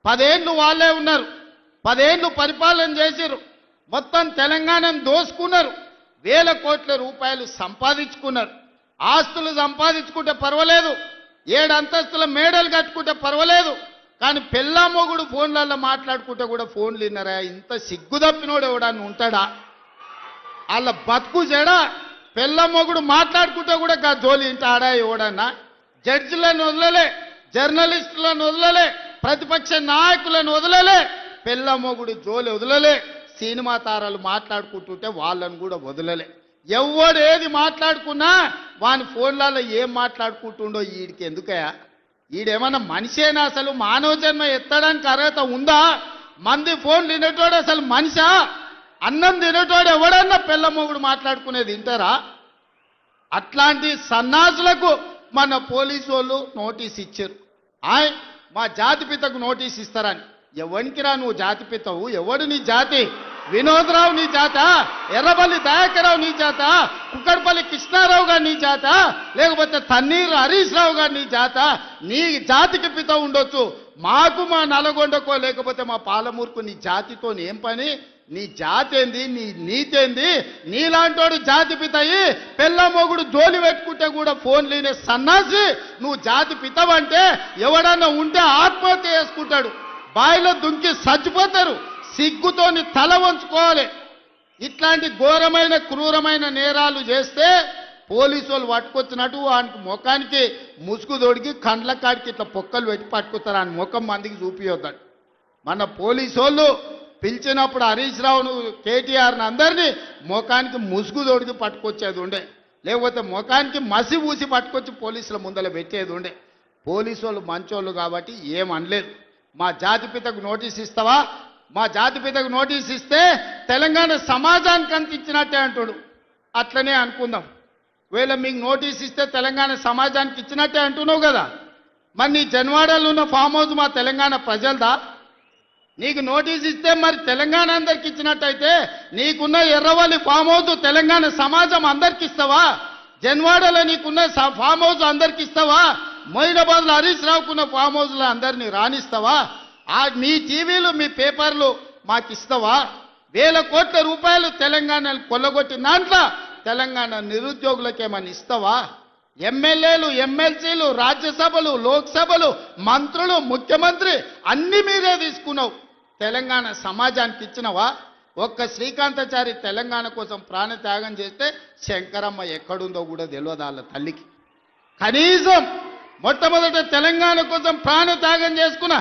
10 ఏళ్ళు వాళ్ళే ఉన్నారు, 10 ఏళ్ళు పరిపాలన చేసిరు, మొత్తం తెలంగాణను దోసుకున్నారు, వేల కోట్ల రూపాయలు సంపాదించుకున్నారు. ఆస్తులు సంపాదించుకుంటే పర్వాలేదు, 7 అంతస్తుల మేడలు కట్టుకుంటే పర్వాలేదు, కానీ పెళ్ళా మొగుడు ఫోన్లలో మాట్లాడుకుంటే కూడా ఫోన్లు విన్నారా? ఇంత సిగ్గు తప్పినోడు ఎవడన్నా ఉంటాడా? వాళ్ళ బతుకు చెడ పెళ్ళా మొగుడు మాట్లాడుకుంటే కూడా గా జోలి ఇంట ఆడా ఎవడన్నా? జడ్జిలను వదలలే, జర్నలిస్టులను వదలలే, ప్రతిపక్ష నాయకులను వదలలే, పెళ్ళా మొగుడు జోలి వదలలే, సినిమా తారాలు మాట్లాడుకుంటుంటే వాళ్ళను కూడా వదలలే. ఎవడు ఏది మాట్లాడుకున్నా వాని ఫోన్లలో ఏం మాట్లాడుకుంటుండో వీడికి ఎందుకయా? ఈడేమన్నా మనిషేనా? అసలు మానవ జన్మ ఎత్తడానికి అర్హత ఉందా? మంది ఫోన్లు తినేటోడు అసలు మనిషా? అన్నం తినేటోడు ఎవడన్నా పెళ్ళ మొగుడు మాట్లాడుకునేది వింటారా? అట్లాంటి సన్నాసులకు మన పోలీసు వాళ్ళు నోటీస్ ఇచ్చారు. మా జాతిపితకు నోటీస్ ఇస్తారని. ఎవరికి రా నువ్వు జాతిపితవు? ఎవడు నీ జాతి? వినోదరావు నీ జాత? ఎర్రబల్లి దయాకరావు నీ జాత? కుక్కడపల్లి కృష్ణారావు గారు నీ జాత? లేకపోతే తన్నీరు హరీష్ రావు గారు నీ జాత? నీ జాతికి పిత ఉండొచ్చు, మాకు మా నల్గొండకో లేకపోతే మా పాలమూరుకు నీ జాతితో ఏం పని? నీ జాతి ఏంది? నీ నీతేంది? నీలాంటోడు జాతి పితయి పెళ్ళ మొగుడు జోలి పెట్టుకుంటే కూడా ఫోన్ లేని సన్నాసి నువ్వు జాతి పితవంటే ఎవడన్నా ఉంటే ఆత్మహత్య చేసుకుంటాడు, బాయిలో దుంకి చచ్చిపోతారు. సిగ్గుతోని తల వంచుకోవాలి. ఇట్లాంటి ఘోరమైన క్రూరమైన నేరాలు చేస్తే పోలీసు వాళ్ళు పట్టుకొచ్చినట్టు వానికి ముఖానికి ముసుగు తొడిగి కండ్ల కాడికి ఇట్లా పొక్కలు పెట్టి పట్టుకొస్తారు. ఆయన ముఖం మందికి చూపియొద్దాడు. మన పోలీసు వాళ్ళు పిలిచినప్పుడు హరీష్ రావును కేటీఆర్ని అందరినీ ముఖానికి ముసుగు తొడిగి పట్టుకొచ్చేది ఉండే, లేకపోతే ముఖానికి మసి ఊసి పట్టుకొచ్చి పోలీసుల ముందర పెట్టేది ఉండే. పోలీసు వాళ్ళు మంచోళ్ళు కాబట్టి ఏమనలేదు. మా జాతిపితకు నోటీస్ ఇస్తావా? మా జాతిపితకు నోటీస్ ఇస్తే తెలంగాణ సమాజానికి అంత ఇచ్చినట్టే అంటాడు. అట్లనే అనుకుందాం. ఒకవేళ మీకు నోటీస్ ఇస్తే తెలంగాణ సమాజానికి ఇచ్చినట్టే అంటున్నావు కదా, మరి నీ జన్వాడలో ఉన్న ఫామ్ హౌస్ మా తెలంగాణ ప్రజలదా? నీకు నోటీస్ ఇస్తే మరి తెలంగాణ అందరికి ఇచ్చినట్టయితే నీకున్న ఎర్రవల్లి ఫామ్ హౌస్ తెలంగాణ సమాజం అందరికి ఇస్తావా? జన్వాడలో నీకున్న ఫామ్ హౌస్ అందరికి ఇస్తావా? మొయినాబాద్లో హరీష్ రావుకున్న ఫామ్ హౌస్లో అందరినీ రాణిస్తావా? మీ టీవీలు మీ పేపర్లు మాకు ఇస్తావా? వేల కోట్ల రూపాయలు తెలంగాణను కొల్లగొట్టిన దాంట్లో తెలంగాణ నిరుద్యోగులకు ఏమని ఇస్తావా? ఎమ్మెల్యేలు, ఎమ్మెల్సీలు, రాజ్యసభలు, లోక్సభలు, మంత్రులు, ముఖ్యమంత్రి అన్ని మీరే తీసుకున్నావు. తెలంగాణ సమాజానికి ఇచ్చినవా? ఒక్క శ్రీకాంతాచారి తెలంగాణ కోసం ప్రాణ త్యాగం చేస్తే శంకరమ్మ ఎక్కడుందో కూడా తెలియదు వాళ్ళ తల్లికి. కనీసం మొట్టమొదట తెలంగాణ కోసం ప్రాణ త్యాగం చేసుకున్న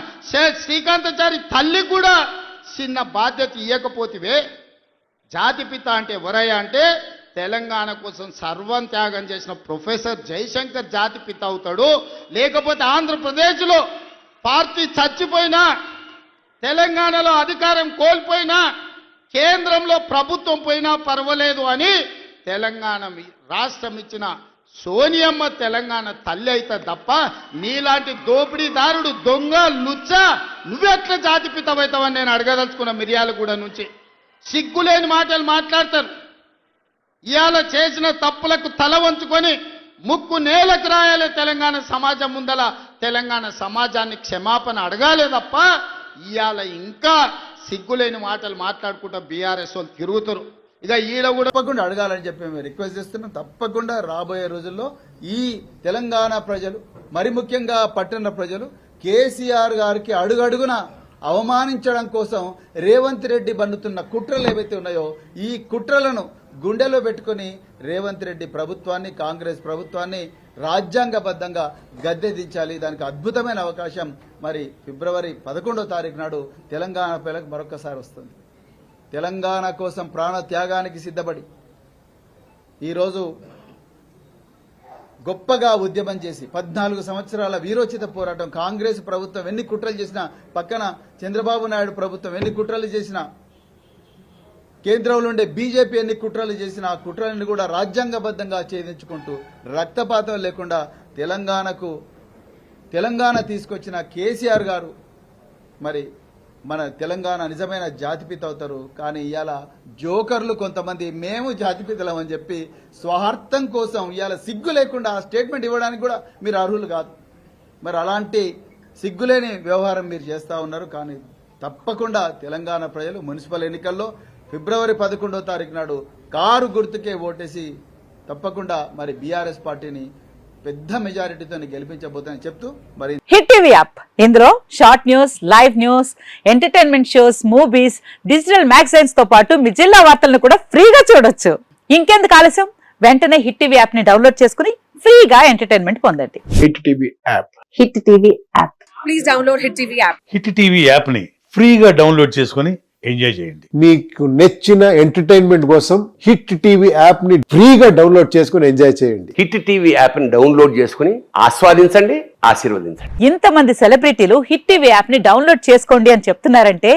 శ్రీకాంతాచారి తల్లి కూడా చిన్న బాధ్యత ఇవ్వకపోతివే. జాతిపిత అంటే ఎవరయ్యా అంటే తెలంగాణ కోసం సర్వం త్యాగం చేసిన ప్రొఫెసర్ జయశంకర్ జాతిపిత అవుతాడు. లేకపోతే ఆంధ్రప్రదేశ్లో పార్టీ చచ్చిపోయినా, తెలంగాణలో అధికారం కోల్పోయినా, కేంద్రంలో ప్రభుత్వం పోయినా పర్వాలేదు అని తెలంగాణ రాష్ట్రం ఇచ్చిన సోనియమ్మ తెలంగాణ తల్లి అయితే తప్ప నీలాంటి దోపిడీదారుడు, దొంగ, లుచ్చ నువ్వెట్లా జాతిపితమవుతావని నేను అడగదలుచుకున్న. మిర్యాలగూడ నుంచి సిగ్గులేని మాటలు మాట్లాడతారు. ఇవాళ చేసిన తప్పులకు తల వంచుకొని ముక్కు నేలకు రాయాలి. తెలంగాణ సమాజం ముందల తెలంగాణ సమాజాన్ని క్షమాపణ అడగాలి తప్ప ఇవాళ ఇంకా సిగ్గులేని మాటలు మాట్లాడుకుంటా బీఆర్ఎస్ వాళ్ళు తిరుగుతారు. ఇక ఈడ కూడా తప్పకుండా అడగాలని చెప్పి మేము రిక్వెస్ట్ చేస్తున్నాం. తప్పకుండా రాబోయే రోజుల్లో ఈ తెలంగాణ ప్రజలు, మరి ముఖ్యంగా పట్టణ ప్రజలు కేసీఆర్ గారికి అడుగడుగున అవమానించడం కోసం రేవంత్ రెడ్డి బండుతున్న కుట్రలు ఏవైతే ఉన్నాయో ఈ కుట్రలను గుండెలో పెట్టుకుని రేవంత్ రెడ్డి ప్రభుత్వాన్ని, కాంగ్రెస్ ప్రభుత్వాన్ని రాజ్యాంగబద్ధంగా గద్దె దించాలి. దానికి అద్భుతమైన అవకాశం మరి ఫిబ్రవరి 11వ తారీఖు నాడు తెలంగాణ పిల్లలకు మరొకసారి వస్తుంది. తెలంగాణ కోసం ప్రాణ త్యాగానికి సిద్ధపడి ఈరోజు గొప్పగా ఉద్యమం చేసి 14 సంవత్సరాల వీరోచిత పోరాటం, కాంగ్రెస్ ప్రభుత్వం ఎన్ని కుట్రలు చేసినా, పక్కన చంద్రబాబు నాయుడు ప్రభుత్వం ఎన్ని కుట్రలు చేసినా, కేంద్రంలో ఉండే బీజేపీ ఎన్ని కుట్రలు చేసినా ఆ కుట్రలను కూడా రాజ్యాంగబద్ధంగా ఛేదించుకుంటూ రక్తపాతం లేకుండా తెలంగాణ తీసుకొచ్చిన కేసీఆర్ గారు మరి మన తెలంగాణ నిజమైన జాతిపిత అవుతారు. కానీ ఇవాళ జోకర్లు కొంతమంది మేము జాతిపితలం అని చెప్పి స్వార్థం కోసం ఇవాళ సిగ్గు లేకుండా ఆ స్టేట్మెంట్ ఇవ్వడానికి కూడా మీరు అర్హులు కాదు. మరి అలాంటి సిగ్గులేని వ్యవహారం మీరు చేస్తూ ఉన్నారు. కానీ తప్పకుండా తెలంగాణ ప్రజలు మున్సిపల్ ఎన్నికల్లో ఫిబ్రవరి 11వ తారీఖు నాడు కారు గుర్తుకే ఓటేసి తప్పకుండా మరి బీఆర్ఎస్ పార్టీని పెద్ద మెజారిటీతో గెలిపించబోతుందని చెప్తూ మరి హిట్ టీవీ యాప్ ఇందులో short news, live news, entertainment shows, movies, digital magazines తో పాటు మీ జిల్లా వార్తలను కూడా ఫ్రీగా చూడొచ్చు. ఇంకెందుకు ఆలస్యం, వెంటనే హిట్ టీవీ యాప్ ని డౌన్లోడ్ చేసుకుని ఫ్రీగా ఎంటర్టైన్మెంట్ పొందండి. Hit TV app. Hit TV app please download hit TV app. Hit TV app ని ఫ్రీగా డౌన్లోడ్ చేసుకుని ఎంజాయ్ చేయండి. మీకు నచ్చిన ఎంటర్టైన్మెంట్ కోసం హిట్ టీవీ యాప్ ని ఫ్రీగా డౌన్లోడ్ చేసుకుని ఎంజాయ్ చేయండి. హిట్ టీవీ యాప్ ని డౌన్లోడ్ చేసుకుని ఆస్వాదించండి, ఆశీర్వదించండి. ఇంతమంది సెలబ్రిటీలు హిట్ టీవీ యాప్ ని డౌన్లోడ్ చేసుకోండి అని చెప్తున్నారంటే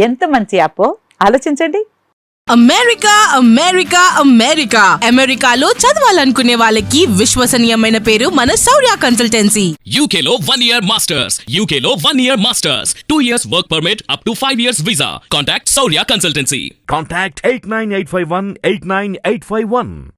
ఎంత మంచి యాప్ ఆలోచించండి. అమెరికా అమెరికా అమెరికా అమెరికాలో చదవాలనుకునే వాళ్ళకి విశ్వసనీయమైన పేరు మన శౌర్య కన్సల్టెన్సీ. UK లో 1 year masters. UK లో 1 year masters. 2 years work permit up to 5 years visa. Contact Saurya Consultancy. Contact 89851 89851.